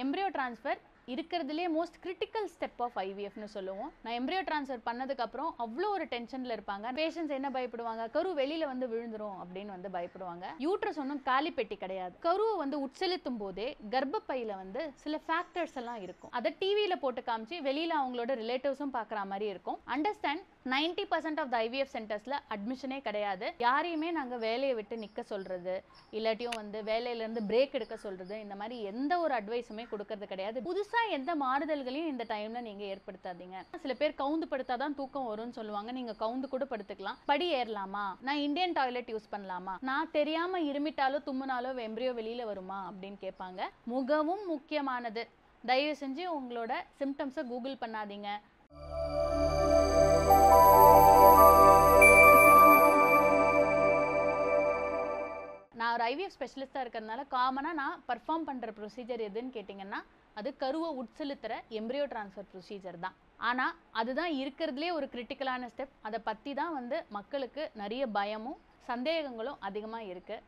Embryo transfer இருக்கிறதுலே most critical step of ஐவிஎஃப்னு சொல்லுவோம். நான் எம்ப்ரியோ ட்ரான்ஸ்ஃபர் பண்ணதுக்கப்புறம் அவ்வளோ ஒரு டென்ஷனில் இருப்பாங்க. பேஷண்ட்ஸ் என்ன பயப்படுவாங்க, கரு வெளியில் வந்து விழுந்துரும் அப்படின்னு வந்து பயப்படுவாங்க. யூட்ரஸ் ஒன்றும் காலி பெட்டி கிடையாது. கருவை வந்து உட்செலுத்தும் போதே கர்ப்பப்பையில் வந்து சில ஃபேக்டர்ஸ் எல்லாம் இருக்கும். அதை டிவியில் போட்டு காமிச்சு வெளியில் அவங்களோட ரிலேட்டிவ்ஸும் பார்க்குற மாதிரி இருக்கும். அண்டர்ஸ்டாண்ட் 90% ஆஃப் த ஐவிஎஃப் சென்டர்ஸில் அட்மிஷனே கிடையாது. யாரையுமே நாங்கள் வேலையை விட்டு நிற்க சொல்கிறது, இல்லாட்டியும் வந்து வேலையிலேருந்து பிரேக் எடுக்க சொல்கிறது, இந்த மாதிரி எந்த ஒரு அட்வைஸுமே கொடுக்கறது கிடையாது. புதுசாக எந்த மாறுதல்களையும் இந்த டைமில் நீங்கள் ஏற்படுத்தாதீங்க. சில பேர் கவுந்து படுத்தாதான் தூக்கம் வரும்னு சொல்லுவாங்க. நீங்கள் கவுந்து கூட படுத்துக்கலாம். படி ஏறலாமா, நான் இந்தியன் டாய்லெட் யூஸ் பண்ணலாமா, நான் தெரியாமல் இருமிட்டாலோ தும்முனாலோ எம்ப்ரியோ வெளியில் வருமா அப்படின்னு கேட்பாங்க. மிகவும் முக்கியமானது, தயவு செஞ்சு உங்களோட சிம்டம்ஸை கூகுள் பண்ணாதீங்க. நான் ஒரு ஐவிஎஃப் ஸ்பெஷலிஸ்டாக இருக்கிறதுனால காமனாக நான் பர்ஃபார்ம் பண்ணுற ப்ரொசீஜர் எதுன்னு கேட்டிங்கன்னா அது கருவை உட்செலுத்துகிற எம்ப்ரியோ ட்ரான்ஸ்ஃபர் ப்ரொசீஜர் தான். ஆனால் அதுதான் இருக்கிறதுலே ஒரு கிரிட்டிக்கலான ஸ்டெப். அதை பற்றி தான் வந்து மக்களுக்கு நிறைய பயமும் சந்தேகங்களும் அதிகமாக இருக்குது.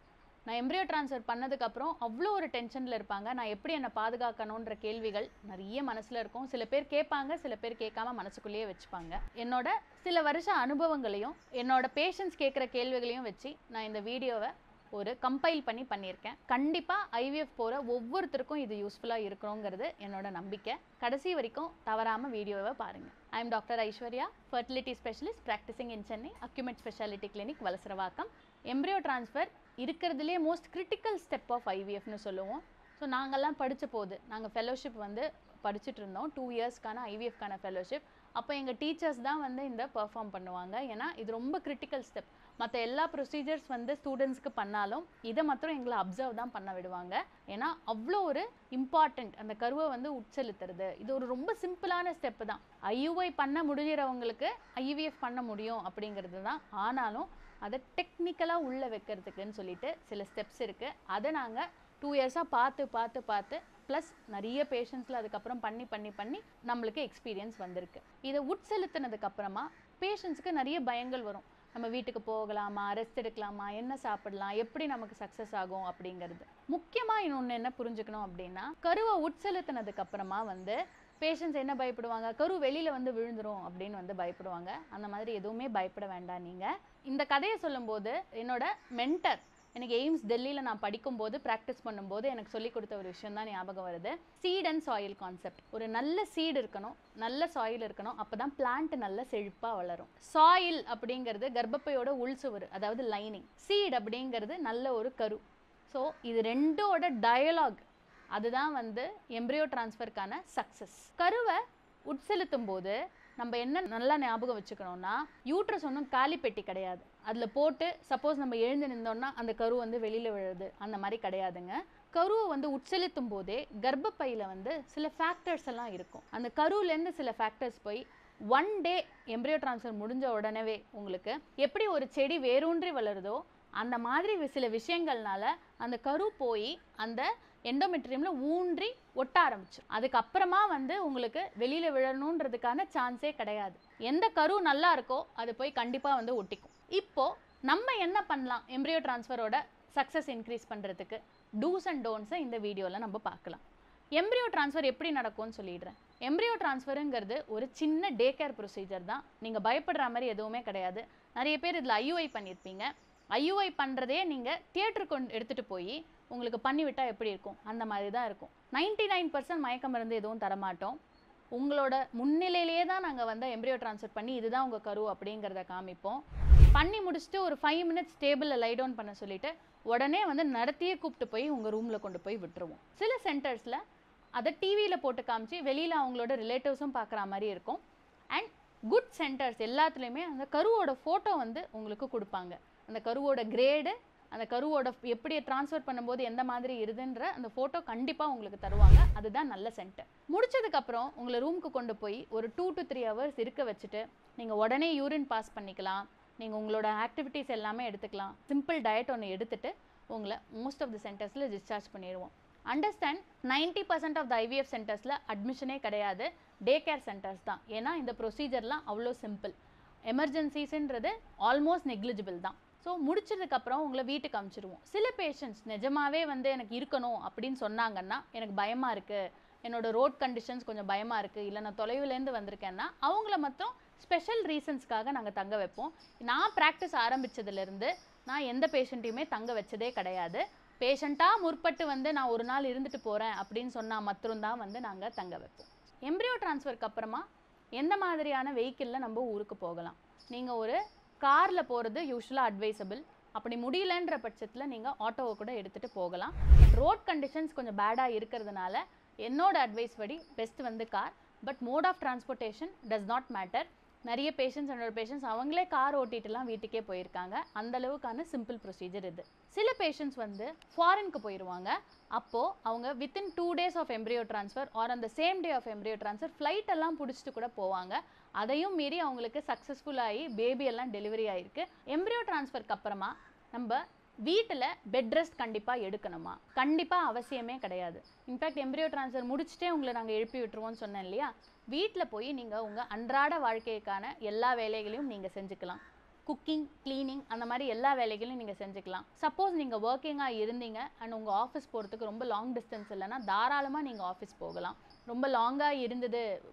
நான் எம்ப்ரியோ ட்ரான்ஸ்ஃபர் பண்ணதுக்கப்புறம் அவ்வளோ ஒரு டென்ஷனில் இருப்பாங்க. நான் எப்படி என்னை பாதுகாக்கணுன்ற கேள்விகள் நிறைய மனசில் இருக்கும். சில பேர் கேட்பாங்க, சில பேர் கேட்காம மனசுக்குள்ளேயே வச்சுப்பாங்க. என்னோட சில வருஷ அனுபவங்களையும் என்னோட பேஷண்ட்ஸ் கேட்குற கேள்விகளையும் வச்சு நான் இந்த வீடியோவை ஒரு கம்பைல் பண்ணியிருக்கேன். கண்டிப்பாக ஐவிஎஃப் போகிற ஒவ்வொருத்தருக்கும் இது யூஸ்ஃபுல்லாக இருக்கணுங்கிறது என்னோட நம்பிக்கை. கடைசி வரைக்கும் தவறாமல் வீடியோவை பாருங்கள். I am doctor Aishwarya, fertility specialist practising in Chennai, Accumed specialty clinic, Valasaravakkam. Embryo transfer இருக்கிறதுலே மோஸ்ட் கிரிட்டிக்கல் ஸ்டெப் ஆஃப் ஐவிஎஃப்னு சொல்லுவோம். ஸோ நாங்கள்லாம் படித்த போது நாங்கள் ஃபெலோஷிப் வந்து படிச்சுட்டு இருந்தோம். 2 இயர்ஸ்க்கான ஐவிஎஃப்கான ஃபெலோஷிப். அப்போ எங்கள் டீச்சர்ஸ் தான் வந்து இந்த பெர்ஃபார்ம் பண்ணுவாங்க. ஏன்னா இது ரொம்ப கிரிட்டிக்கல் ஸ்டெப். மற்ற எல்லா ப்ரொசீஜர்ஸ் வந்து ஸ்டூடெண்ட்ஸ்க்கு பண்ணாலும் இதை மாத்திரம் எங்களை அப்சர்வ் தான் பண்ண விடுவாங்க. ஏன்னா அவ்வளோ ஒரு இம்பார்ட்டண்ட் அந்த கருவை வந்து உட்செலுத்துறது. இது ஒரு ரொம்ப சிம்பிளான ஸ்டெப்பு தான். ஐயுஐ பண்ண முடிகிறவங்களுக்கு ஐவிஎஃப் பண்ண முடியும் அப்படிங்கிறது தான். ஆனாலும் அதை டெக்னிக்கலாக உள்ளே வைக்கிறதுக்குன்னு சொல்லிட்டு சில ஸ்டெப்ஸ் இருக்குது. அதை நாங்கள் 2 இயர்ஸாக பார்த்து ப்ளஸ் நிறைய பேஷண்ட்ஸில் அதுக்கப்புறம் பண்ணி நம்மளுக்கு எக்ஸ்பீரியன்ஸ் வந்திருக்கு. இதை உட்செலுத்தினதுக்கப்புறமா பேஷண்ட்ஸுக்கு நிறைய பயங்கள் வரும். நம்ம வீட்டுக்கு போகலாமா, ரெஸ்ட் எடுக்கலாமா, என்ன சாப்பிடலாம், எப்படி நமக்கு சக்ஸஸ் ஆகும் அப்படிங்கிறது. முக்கியமாக இன்னொன்று என்ன புரிஞ்சுக்கணும் அப்படின்னா, கருவை உட்செலுத்தினதுக்கப்புறமா வந்து பேஷண்ட்ஸ் என்ன பயப்படுவாங்க, கரு வெளியில் வந்து விழுந்துரும் அப்படின்னு வந்து பயப்படுவாங்க. அந்த மாதிரி எதுவுமே பயப்பட வேண்டாம். நீங்கள் இந்த கதையை சொல்லும்போது என்னோட மென்டர் எனக்கு எய்ம்ஸ் டெல்லியில் நான் படிக்கும்போது ப்ராக்டிஸ் பண்ணும்போது எனக்கு சொல்லிக் கொடுத்த ஒரு விஷயம் தான் ஞாபகம் வருது. Seed and soil concept. ஒரு நல்ல சீடு இருக்கணும், நல்ல சாயில் இருக்கணும், அப்போ தான் பிளான்ட் நல்ல செழிப்பாக வளரும். சாயில் அப்படிங்கிறது கர்ப்பப்பையோட உள்சுவர், அதாவது லைனிங். சீட் அப்படிங்கிறது நல்ல ஒரு கரு. ஸோ இது ரெண்டோட டயலாக் அதுதான் வந்து எம்ப்ரியோ ட்ரான்ஸ்ஃபருக்கான சக்ஸஸ். கருவை உட்செலுத்தும் போது நம்ம என்ன நல்லா ஞாபகம் வச்சுக்கணும்னா, யூட்ரஸ் ஒன்றும் காலி பெட்டி கிடையாது. அதில் போட்டு சப்போஸ் நம்ம எழுந்து நின்றோம்னா அந்த கரு வந்து வெளியில் விழுது, அந்த மாதிரி கிடையாதுங்க. கருவை வந்து உட்செலுத்தும் போதே கர்ப்பப்பையில் வந்து சில ஃபேக்டர்ஸ் எல்லாம் இருக்கும். அந்த கருவிலேருந்து சில ஃபேக்டர்ஸ் போய் 1 டே எம்ப்ரியோ ட்ரான்ஸ்ஃபர் முடிஞ்ச உடனே உங்களுக்கு எப்படி ஒரு செடி வேரூன்றி வளருதோ அந்த மாதிரி சில விஷயங்கள்னால அந்த கரு போய் அந்த எண்டோமெட்ரியமில் ஊன்றி ஒட்ட ஆரம்பிச்சு. அதுக்கப்புறமா வந்து உங்களுக்கு வெளியில் விழணுன்றதுக்கான சான்ஸே கிடையாது. எந்த கரு நல்லா இருக்கோ அது போய் கண்டிப்பாக வந்து ஒட்டிக்கும். இப்போது நம்ம என்ன பண்ணலாம் எம்ப்ரியோ ட்ரான்ஸ்ஃபரோட சக்ஸஸ் இன்க்ரீஸ் பண்ணுறதுக்கு? டூஸ் அண்ட் டோன்ட்ஸை இந்த வீடியோவில் நம்ம பார்க்கலாம். எம்ப்ரியோ ட்ரான்ஸ்ஃபர் எப்படி நடக்கும்னு சொல்லிடுறேன். எம்ப்ரியோ ட்ரான்ஸ்ஃபருங்கிறது ஒரு சின்ன டே கேர் ப்ரொசீஜர் தான். நீங்கள் பயப்படுற மாதிரி எதுவுமே கிடையாது. நிறைய பேர் இதில் ஐயுஐ பண்ணியிருப்பீங்க. ஐயுஐ பண்ணுறதே நீங்கள் தியேட்டருக்கு எடுத்துகிட்டு போய் உங்களுக்கு பண்ணிவிட்டால் எப்படி இருக்கும் அந்த மாதிரி தான் இருக்கும். 99% மயக்க மருந்து எதுவும் தரமாட்டோம். உங்களோட முன்னிலையிலேயே தான் நாங்கள் வந்து எம்ப்ரியோ ட்ரான்ஸ்ஃபர் பண்ணி இதுதான் உங்கள் கரு அப்படிங்கிறத காமிப்போம். பண்ணி முடிச்சுட்டு ஒரு 5 மினிட்ஸ் டேபிளில் லை டவுன் பண்ண சொல்லிவிட்டு உடனே வந்து நடத்தியே கூப்பிட்டு போய் உங்கள் ரூமில் கொண்டு போய் விட்டுருவோம். சில சென்டர்ஸில் அதை டிவியில் போட்டு காமிச்சு வெளியில் அவங்களோட ரிலேட்டிவ்ஸும் பார்க்குற மாதிரி இருக்கும். அண்ட் குட் சென்டர்ஸ் எல்லாத்துலேயுமே அந்த கருவோட ஃபோட்டோ வந்து உங்களுக்கு கொடுப்பாங்க. அந்த கருவோட கிரேடு, அந்த கருவோட எப்படி ட்ரான்ஸ்ஃபர் பண்ணும்போது எந்த மாதிரி இருதுன்ற அந்த ஃபோட்டோ கண்டிப்பாக உங்களுக்கு தருவாங்க. அதுதான் நல்ல சென்டர். முடிச்சதுக்கப்புறம் உங்களை ரூமுக்கு கொண்டு போய் ஒரு 2 to 3 hours இருக்க வச்சுட்டு நீங்கள் உடனே யூரின் பாஸ் பண்ணிக்கலாம். நீங்கள் உங்களோட ஆக்டிவிட்டீஸ் எல்லாமே எடுத்துக்கலாம். சிம்பிள் டயட் ஒன்று எடுத்துகிட்டு உங்களை மோஸ்ட் ஆஃப் தி சென்டர்ஸில் டிஸ்சார்ஜ் பண்ணிடுவோம். அண்டர்ஸ்டாண்ட் 90% ஆஃப் த ஐவிஎஃப் சென்டர்ஸில் அட்மிஷனே கிடையாது, டே கேர் சென்டர்ஸ் தான். ஏன்னா இந்த ப்ரொசீஜர்லாம் அவ்வளோ சிம்பிள். எமர்ஜென்சிஸ்ன்றது ஆல்மோஸ்ட் நெக்லிஜிபிள் தான். ஸோ முடிச்சதுக்கப்புறம் உங்களை வீட்டுக்கு அனுப்பிச்சிடுவோம். சில பேஷண்ட்ஸ் நிஜமாவே வந்து எனக்கு இருக்கணும் அப்படின்னு சொன்னாங்கன்னா, எனக்கு பயமாக இருக்குது, என்னோட ரோட் கண்டிஷன்ஸ் கொஞ்சம் பயமாக இருக்குது, இல்லை நான் தொலைவுலேருந்து வந்திருக்கேன்னா அவங்கள மட்டும் ஸ்பெஷல் ரீசன்ஸ்க்காக நாங்கள் தங்க வைப்போம். நான் ப்ராக்டிஸ் ஆரம்பித்ததுலேருந்து நான் எந்த பேஷண்ட்டையுமே தங்க வச்சதே கிடையாது. பேஷண்ட்டாக முற்பட்டு வந்து நான் ஒரு நாள் இருந்துட்டு போகிறேன் அப்படின்னு சொன்னால் மட்டும்தான் வந்து நாங்கள் தங்க வைப்போம். எம்ப்ரியோ ட்ரான்ஸ்ஃபருக்கு அப்புறமா எந்த மாதிரியான வெஹிக்கிளில் நம்ம ஊருக்கு போகலாம்? நீங்கள் ஒரு காரில் போகிறது யூஸ்வலாக அட்வைசபிள். அப்படி முடியலன்ற பட்சத்தில் நீங்கள் ஆட்டோவை கூட எடுத்துகிட்டு போகலாம். ரோட் கண்டிஷன்ஸ் கொஞ்சம் பேடாக இருக்கிறதுனால என்னோட அட்வைஸ் படி பெஸ்ட் வந்து car. But mode of transportation does not matter. நிறைய பேஷண்ட்ஸ் என்னோட பேஷண்ட்ஸ் அவங்களே கார் ஓட்டிட்டுலாம் வீட்டுக்கே போயிருக்காங்க. அந்த அளவுக்கான சிம்பிள் ப்ரொசீஜர் இது. சில பேஷண்ட்ஸ் வந்து ஃபாரினுக்கு போயிடுவாங்க. அப்போது அவங்க within 2 days of embryo transfer or அந்த same day of embryo transfer flight எல்லாம் பிடிச்சிட்டு கூட போவாங்க. அதையும் மீறி அவங்களுக்கு சக்ஸஸ்ஃபுல்லாகி பேபி எல்லாம் டெலிவரி ஆகிருக்கு. எம்ப்ரியோ ட்ரான்ஸ்ஃபருக்கு அப்புறமா நம்ம வீட்டில் பெட் ரெஸ்ட் கண்டிப்பாக எடுக்கணுமா? கண்டிப்பாக அவசியமே கிடையாது. இன்ஃபேக்ட் எம்ப்ரியோ ட்ரான்ஸ்ஃபர் முடிச்சுட்டே உங்களை நாங்கள் எழுப்பி விட்டுருவோம்னு சொன்னேன் இல்லையா? வீட்டில் போய் நீங்கள் உங்கள் அன்றாட வாழ்க்கைக்கான எல்லா வேலைகளையும் நீங்கள் செஞ்சுக்கலாம். குக்கிங், க்ளீனிங், அந்த மாதிரி எல்லா வேலைகளையும் நீங்கள் செஞ்சுக்கலாம். சப்போஸ் நீங்கள் ஒர்க்கிங்காக இருந்தீங்க அண்ட் உங்கள் ஆஃபீஸ் போகிறதுக்கு ரொம்ப லாங் டிஸ்டன்ஸ் இல்லைன்னா தாராளமாக நீங்கள் ஆஃபீஸ் போகலாம். ரொம்ப லாங்காக இருந்தது,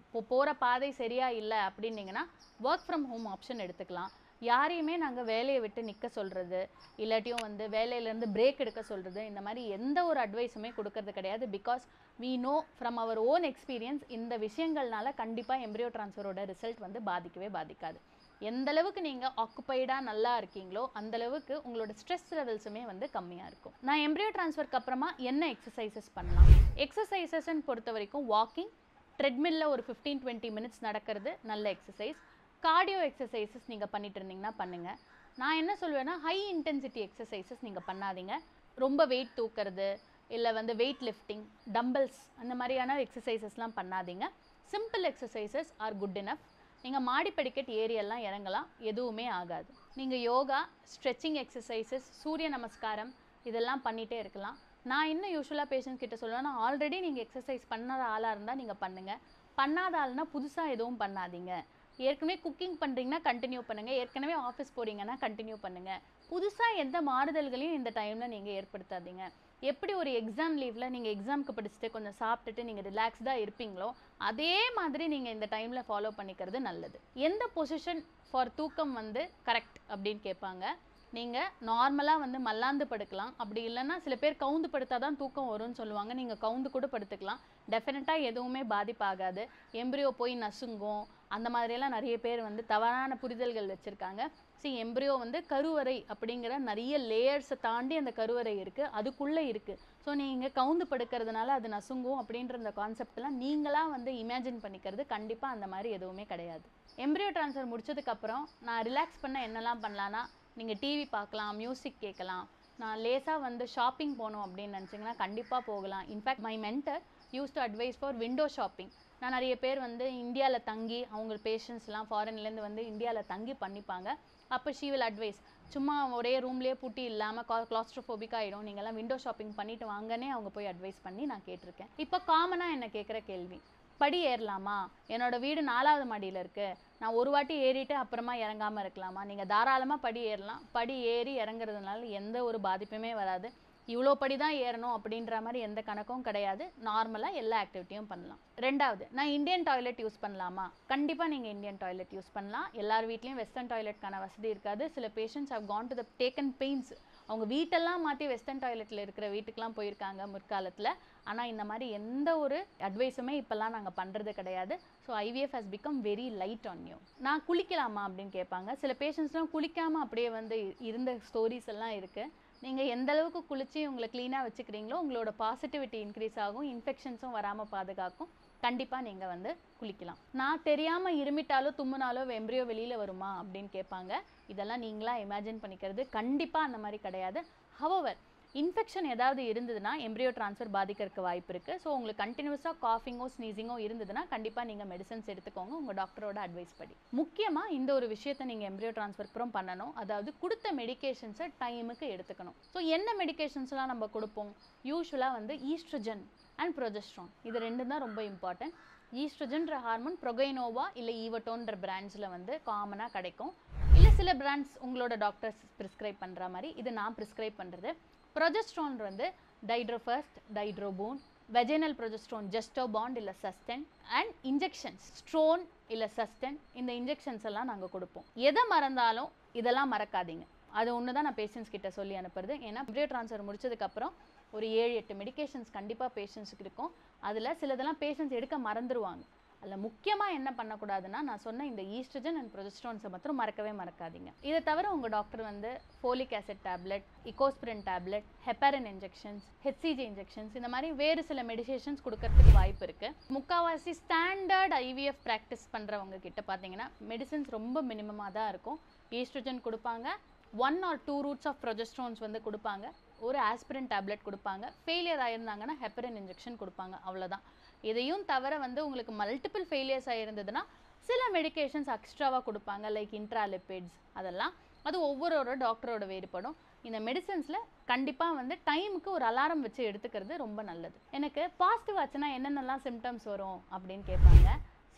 போகிற பாதை சரியாக இல்லை அப்படின்னீங்கன்னா ஒர்க் ஃப்ரம் ஹோம் ஆப்ஷன் எடுத்துக்கலாம். யாரையுமே நாங்கள் வேலையை விட்டு நிற்க சொல்கிறது, இல்லாட்டியும் வந்து வேலையிலேருந்து பிரேக் எடுக்க சொல்கிறது, இந்த மாதிரி எந்த ஒரு அட்வைஸுமே கொடுக்கறது கிடையாது. Because we know from our own experience இந்த விஷயங்கள்னால கண்டிப்பாக எம்ப்ரியோ ட்ரான்ஸ்ஃபரோட ரிசல்ட் வந்து பாதிக்கவே பாதிக்காது. எந்த அளவுக்கு நீங்கள் ஆக்குப்பைடாக நல்லா இருக்கீங்களோ அந்தளவுக்கு உங்களோட ஸ்ட்ரெஸ் லெவல்ஸுமே வந்து கம்மியாக இருக்கும். நான் எம்ப்ரியோ ட்ரான்ஸ்ஃபருக்கு அப்புறமா என்ன எக்ஸசைசஸ் பண்ணலாம்? எக்ஸசைசஸ்ன்னு பொறுத்த வரைக்கும் வாக்கிங், ட்ரெட்மில்லில் ஒரு 15-20 minutes நடக்கிறது நல்ல எக்ஸசைஸ். கார்டியோ எக்ஸசைசஸ் நீங்கள் பண்ணிட்டு இருந்தீங்கன்னா பண்ணுங்கள். நான் என்ன சொல்வேன்னா, ஹை இன்டென்சிட்டி எக்ஸசைசஸ் நீங்கள் பண்ணாதீங்க. ரொம்ப வெயிட் தூக்கிறது, இல்லை வந்து வெயிட் லிஃப்டிங், டம்பிள்ஸ், அந்த மாதிரியான எக்ஸசைசஸ்லாம் பண்ணாதீங்க. Simple exercises are good enough. நீங்கள் மாடி படிக்கட் ஏரியெல்லாம் இறங்கலாம், எதுவுமே ஆகாது. நீங்கள் யோகா, ஸ்ட்ரெச்சிங் எக்ஸசைசஸ், சூரிய நமஸ்காரம் இதெல்லாம் பண்ணிகிட்டே இருக்கலாம். நான் இன்னும் யூஸ்வலாக பேஷண்ட்ஸ் கிட்ட சொல்லுவேன்னா, ஆல்ரெடி நீங்கள் எக்ஸசைஸ் பண்ணாத ஆளாக இருந்தால் நீங்கள் பண்ணுங்கள். பண்ணாத ஆள்னா புதுசாக எதுவும் பண்ணாதீங்க. ஏற்கனவே குக்கிங் பண்ணுறீங்கன்னா கண்டினியூ பண்ணுங்கள், ஏற்கனவே ஆஃபீஸ் போகிறீங்கன்னா கண்டினியூ பண்ணுங்கள். புதுசாக எந்த மாறுதல்களையும் இந்த டைமில் நீங்கள் ஏற்படுத்தாதீங்க. எப்படி ஒரு எக்ஸாம் லீவில் நீங்கள் எக்ஸாமுக்கு படிச்சுட்டு கொஞ்சம் சாப்பிட்டுட்டு நீங்கள் ரிலாக்ஸ்டாக இருப்பீங்களோ அதே மாதிரி நீங்கள் இந்த டைமில் ஃபாலோ பண்ணிக்கிறது நல்லது. எந்த பொசிஷன் ஃபார் தூக்கம் வந்து கரெக்ட் அப்படின்னு கேட்பாங்க. நீங்கள் நார்மலாக வந்து மல்லாந்து படுக்கலாம். அப்படி இல்லைன்னா சில பேர் கவுந்து படுத்தால் தான் தூக்கம் வரும்னு சொல்லுவாங்க. நீங்கள் கவுந்து கூட படுத்துக்கலாம். டெஃபினட்டாக எதுவுமே பாதிப்பாகாது. எம்ப்ரியோ போய் நசுங்கும், அந்த மாதிரியெல்லாம் நிறைய பேர் வந்து தவறான புரிதல்கள் வச்சுருக்காங்க. எம்ப்ரியோ வந்து கருவறை அப்படிங்கிற நிறைய லேயர்ஸை தாண்டி அந்த கருவறை இருக்குது, அதுக்குள்ளே இருக்குது. ஸோ நீங்கள் கவுந்து படுக்கிறதுனால அது நசுங்கும் அப்படின்ற அந்த கான்செப்டெல்லாம் நீங்களாக வந்து இமேஜின் பண்ணிக்கிறது. கண்டிப்பாக அந்த மாதிரி எதுவுமே கிடையாது. எம்ப்ரியோ ட்ரான்ஸ்ஃபர் முடிச்சதுக்கப்புறம் நான் ரிலாக்ஸ் பண்ண என்னெல்லாம் பண்ணலான்னா, நீங்கள் டிவி பார்க்கலாம், மியூசிக் கேட்கலாம். நான் லேசாக வந்து ஷாப்பிங் போகணும் அப்படின்னு நினச்சிங்கன்னா கண்டிப்பாக போகலாம். In fact my mentor use to advice for window shopping. நான் நிறைய பேர் வந்து இந்தியாவில் தங்கி அவங்க பேஷண்ட்ஸ்லாம் ஃபாரின்லேருந்து வந்து இந்தியாவில் தங்கி பண்ணிப்பாங்க. அப்போ ஷீ வில் அட்வைஸ், சும்மா ஒரே ரூம்லேயே பூட்டி இல்லாமல் கிளாஸ்ட்ரோஃபோபிக் ஆகிடும், நீங்கள்லாம் விண்டோ ஷாப்பிங் பண்ணிவிட்டு வாங்கன்னே அவங்க போய் அட்வைஸ் பண்ணி நான் கேட்டிருக்கேன். இப்போ காமனாக என்ன கேட்குற கேள்வி, படி ஏறலாமா? என்னோடய வீடு 4வது மாடியில் இருக்குது, நான் ஒரு வாட்டி ஏறிட்டு அப்புறமா இறங்காமல் இருக்கலாமா? நீங்கள் தாராளமாக படி ஏறலாம். படி ஏறி இறங்குறதுனால எந்த ஒரு பாதிப்புமே வராது. இவ்வளோ படி தான் ஏறணும் அப்படின்ற மாதிரி எந்த கணக்கும் கிடையாது. நார்மலாக எல்லா ஆக்டிவிட்டியும் பண்ணலாம். 2வது, நான் இந்தியன் டாய்லெட் யூஸ் பண்ணலாமா? கண்டிப்பாக நீங்கள் இந்தியன் டாய்லெட் யூஸ் பண்ணலாம். எல்லார் வீட்லேயும் வெஸ்டர்ன் டாய்லெட்கான வசதி இருக்காது. சில patients have gone to the taken pains, அவங்க வீட்டெல்லாம் மாற்றி வெஸ்டர்ன் டாய்லெட்டில் இருக்கிற வீட்டுக்கெலாம் போயிருக்காங்க முற்காலத்தில். ஆனால் இந்த மாதிரி எந்த ஒரு அட்வைஸுமே இப்போல்லாம் நாங்கள் பண்ணுறது கிடையாது. So IVF has become very light on you. நான் குளிக்கலாமா அப்படின்னு கேட்பாங்க. சில பேஷண்ட்ஸ்லாம் குளிக்காமல் அப்படியே வந்து இருந்த ஸ்டோரிஸ் எல்லாம் இருக்குது. நீங்கள் எந்த அளவுக்கு குளித்து உங்களை க்ளீனாக வச்சுக்கிறீங்களோ உங்களோட பாசிட்டிவிட்டி இன்க்ரீஸ் ஆகும், இன்ஃபெக்ஷன்ஸும் வராமல் பாதுகாக்கும். கண்டிப்பாக நீங்கள் வந்து குளிக்கலாம். நான் தெரியாமல் இருமிட்டாலோ தும்முனாலோ எம்ப்ரியோ வெளியில் வருமா அப்படின்னு கேட்பாங்க. இதெல்லாம் நீங்களாக இமேஜின் பண்ணிக்கிறது. கண்டிப்பாக அந்த மாதிரி கிடையாது. ஹவவர், இன்ஃபெக்ஷன் ஏதாவது இருந்ததுன்னா எம்ப்ரியோ ட்ரான்ஸ்ஃபர் பாதிக்கிறதுக்கு வாய்ப்பு இருக்குது. ஸோ உங்களுக்கு கண்டினியூஸாக காஃபிங்கோ ஸ்னீசிங்கோ இருந்ததுன்னா கண்டிப்பாக நீங்கள் மெடிசன்ஸ் எடுத்துக்கோங்க உங்கள் டாக்டரோட அட்வைஸ் படி. முக்கியமாக இந்த ஒரு விஷயத்தை நீங்கள் எம்ப்ரியோ ட்ரான்ஸ்ஃபர் அப்புறம் பண்ணணும். அதாவது கொடுத்த மெடிகேஷன்ஸை டைமுக்கு எடுத்துக்கணும். ஸோ என்ன மெடிகேஷன்ஸ்லாம் நம்ம கொடுப்போம்? யூஸ்வலாக வந்து ஈஸ்ட்ரஜன் அண்ட் ப்ரொஜெஸ்ட்ரான், இது ரெண்டும் தான் ரொம்ப இம்பார்ட்டன்ட். ஈஸ்ட்ரஜன்ற ஹார்மோன் ப்ரொகைனோவா இல்லை ஈவட்டோன்ற பிராண்ட்ஸில் வந்து காமனாக கிடைக்கும். இல்லை சில பிராண்ட்ஸ் உங்களோட டாக்டர்ஸ் ப்ரிஸ்கிரைப் பண்ணுற மாதிரி இது நான் ப்ரிஸ்கிரைப் பண்ணுறது. ப்ரொஜெஸ்ட்ரான் வந்து டைட்ரோஃபர்ஸ்ட், டைட்ரோபோன், வெஜினல் ப்ரொஜெஸ்ட்ரான், ஜெஸ்டோபாண்ட் இல்லை சஸ்டென், அண்ட் இன்ஜெக்ஷன்ஸ் ஸ்ட்ரோன் இல்லை சஸ்டென். இந்த இன்ஜெக்ஷன்ஸ் எல்லாம் நாங்கள் கொடுப்போம். எதை மறந்தாலும் இதெல்லாம் மறக்காதீங்க. அது ஒன்று தான் நான் பேஷண்ட்ஸ் கிட்ட சொல்லி அனுப்புறது. ஏன்னா எம்ப்ரியோ ட்ரான்ஸ்ஃபர் முடிச்சதுக்கப்புறம் ஒரு 7-8 மெடிகேஷன்ஸ் கண்டிப்பாக பேஷண்ட்ஸுக்கு இருக்கும். அதில் சிலதெல்லாம் பேஷண்ட்ஸ் எடுக்க மறந்துடுவாங்க. அதில் முக்கியமாக என்ன பண்ணக்கூடாதுன்னா, நான் சொன்ன இந்த ஈஸ்ட்ரஜன் அண்ட் ப்ரொஜெஸ்ட்ரான்ஸை மாத்திரம் மறக்கவே மறக்காதீங்க. இதை தவிர உங்கள் டாக்டர் வந்து folic acid tablet, Ecosprin tablet, heparin injections, HCG injections, இந்த மாதிரி வேறு சில மெடிசேஷன்ஸ் கொடுக்கறதுக்கு வாய்ப்பு இருக்குது. முக்கால்வாசி ஸ்டாண்டர்ட் ஐவிஎஃப் ப்ராக்டிஸ் பண்ணுறவங்க கிட்ட பார்த்தீங்கன்னா மெடிசன்ஸ் ரொம்ப மினிமமாக தான் இருக்கும். ஈஸ்ட்ரஜன் கொடுப்பாங்க, 1 or 2 ரூட்ஸ் ஆஃப் ப்ரொஜெஸ்ட்ரான்ஸ் வந்து கொடுப்பாங்க, ஒரு ஆஸ்பிரின் டேப்லெட் கொடுப்பாங்க, ஃபெயிலியர் ஆயிருந்தாங்கன்னா ஹெப்பரின் இன்ஜெக்ஷன் கொடுப்பாங்க, அவ்வளோதான். இதையும் தவிர வந்து உங்களுக்கு மல்டிபிள் ஃபெயிலியர்ஸ் ஆயிருந்ததுன்னா சில மெடிகேஷன்ஸ் எக்ஸ்ட்ராவாக கொடுப்பாங்க, லைக் இன்ட்ராலிபிட்ஸ். அதெல்லாம் அது ஒவ்வொரு டாக்டரோட வேறுபடும். இந்த மெடிசன்ஸில் கண்டிப்பாக வந்து டைமுக்கு ஒரு அலாரம் வச்சு எடுத்துக்கிறது ரொம்ப நல்லது. எனக்கு பாசிட்டிவ் ஆச்சுன்னா என்னென்னலாம் சிம்டம்ஸ் வரும் அப்படின்னு கேட்பாங்க.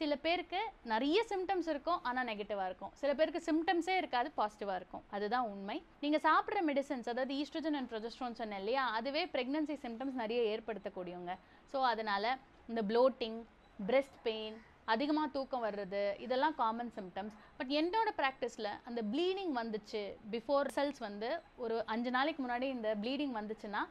சில பேருக்கு நிறைய சிம்டம்ஸ் இருக்கும், ஆனால் நெகட்டிவாக இருக்கும். சில பேருக்கு சிம்டம்ஸே இருக்காது, பாசிட்டிவாக இருக்கும். அதுதான் உண்மை. நீங்கள் சாப்பிட்ற மெடிசன்ஸ், அதாவது ஈஸ்ட்ரஜன் அண்ட் ப்ரொஜெஸ்ட்ரான் சொன்னேன் இல்லையா, அதுவே ப்ரெக்னன்சி சிம்டம்ஸ் நிறைய ஏற்படுத்தக்கூடியவங்க. ஸோ அதனால் இந்த ப்ளோட்டிங், பிரெஸ்ட் பெயின், அதிகமாக தூக்கம் வர்றது, இதெல்லாம் காமன் சிம்டம்ஸ். பட் என்னோட ப்ராக்டிஸில் அந்த ப்ளீடிங் வந்துச்சு, பிஃபோர் ரிசல்ட்ஸ் வந்து ஒரு 5 நாளைக்கு முன்னாடி இந்த ப்ளீடிங் வந்துச்சுன்னா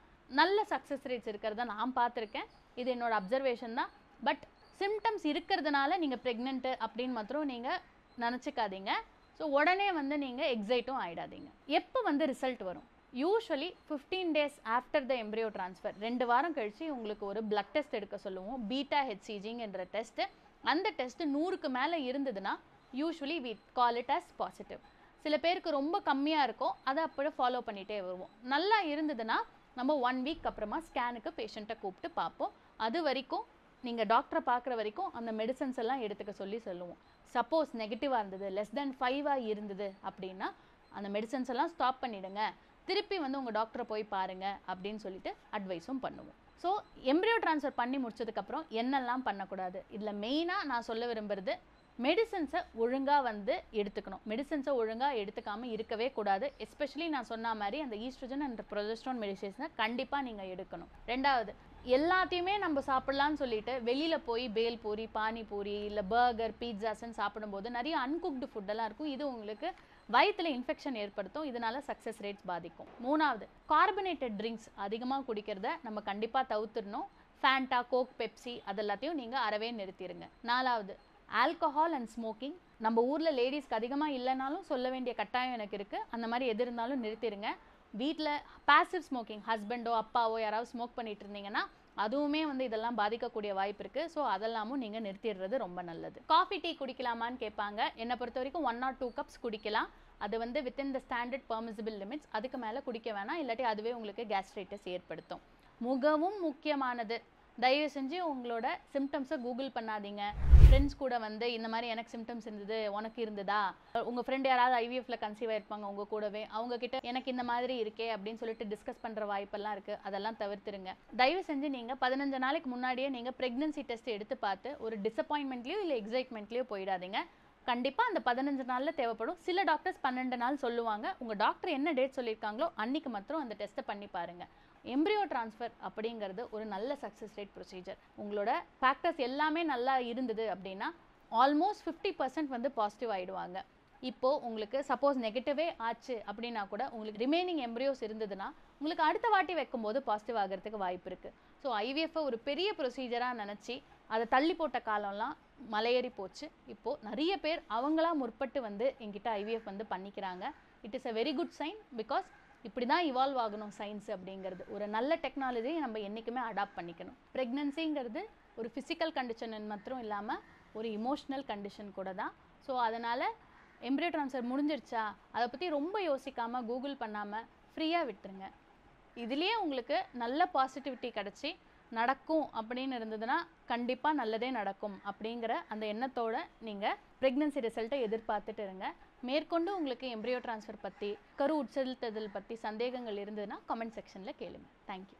நல்ல சக்ஸஸ் ரேட்ஸ் இருக்கிறத நான் பார்த்துருக்கேன். இது என்னோட அப்சர்வேஷன் தான். பட் சிம்டம்ஸ் இருக்கிறதுனால நீங்கள் ப்ரெக்னென்ட்டு அப்படின்னு மாத்திரம் நீங்கள் நினச்சிக்காதீங்க. ஸோ உடனே வந்து நீங்கள் எக்ஸைட்டும் ஆகிடாதீங்க. எப்போ வந்து ரிசல்ட் வரும்? Usually 15 days after the embryo transfer, 2 வாரம் கழித்து உங்களுக்கு ஒரு பிளட் டெஸ்ட் எடுக்க சொல்லுவோம், பீட்டா ஹெச்சிஜிங்கிற டெஸ்ட்டு. அந்த டெஸ்ட்டு 100க்கு மேலே இருந்ததுன்னா usually we call it as positive. சில பேருக்கு ரொம்ப கம்மியாக இருக்கும், அதை அப்படியே ஃபாலோ பண்ணிகிட்டே வருவோம். நல்லா இருந்ததுன்னா நம்ம 1 week அப்புறமா ஸ்கேனுக்கு பேஷண்ட்டை கூப்பிட்டு பார்ப்போம். அது வரைக்கும் நீங்கள் டாக்டரை பார்க்குற வரைக்கும் அந்த மெடிசன்ஸ் எல்லாம் எடுத்துக்க சொல்லுவோம். சப்போஸ் நெகட்டிவாக இருந்தது, less than 5 இருந்தது அப்படின்னா அந்த மெடிசன்ஸ் எல்லாம் ஸ்டாப் பண்ணிவிடுங்க, திருப்பி வந்து உங்கள் டாக்டரை போய் பாருங்கள் அப்படின்னு சொல்லிட்டு அட்வைஸும் பண்ணுவோம். ஸோ எம்ப்ரியோ ட்ரான்ஸ்ஃபர் பண்ணி முடிச்சதுக்கப்புறம் என்னெல்லாம் பண்ணக்கூடாது, இதில் மெயினாக நான் சொல்ல விரும்புகிறது மெடிசன்ஸை ஒழுங்காக வந்து எடுத்துக்கணும். மெடிசன்ஸை ஒழுங்காக எடுத்துக்காமல் இருக்கவே கூடாது. எஸ்பெஷலி நான் சொன்ன மாதிரி அந்த ஈஸ்ட்ரஜன் அண்ட் ப்ரொஜெஸ்ட்ரான் மெடிசேஷனை கண்டிப்பாக நீங்கள் எடுக்கணும். 2வது, எல்லாத்தையுமே நம்ம சாப்பிட்லான்னு சொல்லிட்டு வெளியில் போய் பேல்பூரி, பானிபூரி இல்லை பர்கர், பீட்சாஸ்ன்னு சாப்பிடும்போது நிறைய அன்குக்டு ஃபுட்டெல்லாம் இருக்கும். இது உங்களுக்கு வயிற்றில் இன்ஃபெக்ஷன் ஏற்படுத்தும், இதனால சக்ஸஸ் ரேட்ஸ் பாதிக்கும். 3வது, கார்பனேட்டட் ட்ரிங்க்ஸ் அதிகமாக குடிக்கிறத நம்ம கண்டிப்பாக தவிர்த்துடணும். ஃபேண்டா, கோக், பெப்சி அதெல்லாத்தையும் நீங்கள் அறவே நிறுத்திடுங்க. 4வது, ஆல்கஹால் அண்ட் ஸ்மோக்கிங். நம்ம ஊரில் லேடிஸ்க்கு அதிகமாக இல்லைனாலும் சொல்ல வேண்டிய கட்டாயம் எனக்கு இருக்குது. அந்த மாதிரி எது இருந்தாலும் நிறுத்திடுங்க. வீட்டில் பாசிவ் ஸ்மோக்கிங், ஹஸ்பண்டோ அப்பாவோ யாராவது ஸ்மோக் பண்ணிட்டு இருந்தீங்கன்னா அதுவுமே வந்து இதெல்லாம் பாதிக்கக்கூடிய வாய்ப்பு இருக்குது. ஸோ அதெல்லாமும் நீங்கள் நிறுத்திடுறது ரொம்ப நல்லது. காஃபி, டீ குடிக்கலாமான்னு கேட்பாங்க. என்னை பொறுத்த வரைக்கும் 1 or 2 cups குடிக்கலாம். அது வந்து within the standard permissible limits. அதுக்கு மேலே குடிக்க வேணாம், இல்லாட்டி அதுவே உங்களுக்கு கேஸ்ட்ரைட்டிஸ் ஏற்படுத்தும். மிகவும் முக்கியமானது, தயவு செஞ்சு உங்களோட சிம்டம்ஸை கூகுள் பண்ணாதீங்க. ஃப்ரெண்ட்ஸ் கூட வந்து இந்த மாதிரி எனக்கு சிம்டம்ஸ் இருந்தது, உனக்கு இருந்ததா, உங்கள் ஃப்ரெண்ட் யாராவது ஐவிஎஃப்ல கன்சீவ் ஆயிருப்பாங்க உங்கள் கூடவே, அவங்கக்கிட்ட எனக்கு இந்த மாதிரி இருக்கே அப்படின்னு சொல்லிட்டு டிஸ்கஸ் பண்ணுற வாய்ப்பெல்லாம் இருக்குது. அதெல்லாம் தவிர்த்துருங்க. தயவு செஞ்சு நீங்கள் 15 நாளைக்கு முன்னாடியே நீங்கள் ப்ரெக்னன்சி டெஸ்ட் எடுத்து பார்த்து ஒரு டிசப்பாயின்மெண்ட்லேயோ இல்லை எக்ஸைட்மெண்ட்லேயோ போயிடாதீங்க. கண்டிப்பாக அந்த 15 நாளில் தேவைப்படும். சில டாக்டர்ஸ் 12 நாள் சொல்லுவாங்க. உங்கள் டாக்டர் என்ன டேட் சொல்லியிருக்காங்களோ அன்றைக்கி மாத்திரம் அந்த டெஸ்ட்டை பண்ணி பாருங்கள். எம்ப்ரியோ ட்ரான்ஸ்ஃபர் அப்படிங்கிறது ஒரு நல்ல சக்ஸஸ் ரேட் ப்ரொசீஜர். உங்களோட ஃபேக்டர்ஸ் எல்லாமே நல்லா இருந்தது அப்படின்னா ஆல்மோஸ்ட் 50% வந்து பாசிட்டிவ் ஆகிடுவாங்க. இப்போது உங்களுக்கு சப்போஸ் நெகட்டிவே ஆச்சு அப்படின்னா கூட உங்களுக்கு ரிமைனிங் எம்ப்ரியோஸ் இருந்ததுன்னா உங்களுக்கு அடுத்த வாட்டி வைக்கும்போது பாசிட்டிவ் ஆகிறதுக்கு வாய்ப்பு இருக்குது. ஸோ ஐவிஎஃப்பை ஒரு பெரிய ப்ரொசீஜராக நினச்சி அதை தள்ளி போட்ட காலம்லாம் மலையேறி போச்சு. இப்போது நிறைய பேர் அவங்களா முற்பட்டு வந்து என்கிட்ட ஐவிஎஃப் வந்து பண்ணிக்கிறாங்க. It is a very good sign. Because இப்படி தான் இவால்வ் ஆகணும் சயின்ஸ் அப்படிங்கிறது. ஒரு நல்ல டெக்னாலஜியை நம்ம என்றைக்குமே அடாப்ட் பண்ணிக்கணும். ப்ரெக்னன்சிங்கிறது ஒரு ஃபிசிக்கல் கண்டிஷன் மாத்திரம் இல்லாமல் ஒரு இமோஷ்னல் கண்டிஷன் கூட தான். ஸோ அதனால் எம்ப்ரியோ ட்ரான்ஸ்ஃபர் முடிஞ்சிருச்சா அதை பற்றி ரொம்ப யோசிக்காமல் கூகுள் பண்ணாமல் ஃப்ரீயாக விட்டுருங்க. இதுலேயே உங்களுக்கு நல்ல பாசிட்டிவிட்டி கிடச்சி நடக்கும் அப்படின்னு இருந்ததுன்னா கண்டிப்பாக நல்லதே நடக்கும் அப்படிங்கிற அந்த எண்ணத்தோடு நீங்கள் ப்ரெக்னன்சி ரிசல்ட்டை எதிர்பார்த்துட்டு இருங்க. மேற்கொண்டு உங்களுக்கு எம்ப்ரியோ ட்ரான்ஸ்ஃபர் பற்றி, கரு உட்செலுத்துதல் பற்றி சந்தேகங்கள் இருந்ததுன்னா கமெண்ட் செக்ஷனில் கேளுங்க. தேங்க்யூ.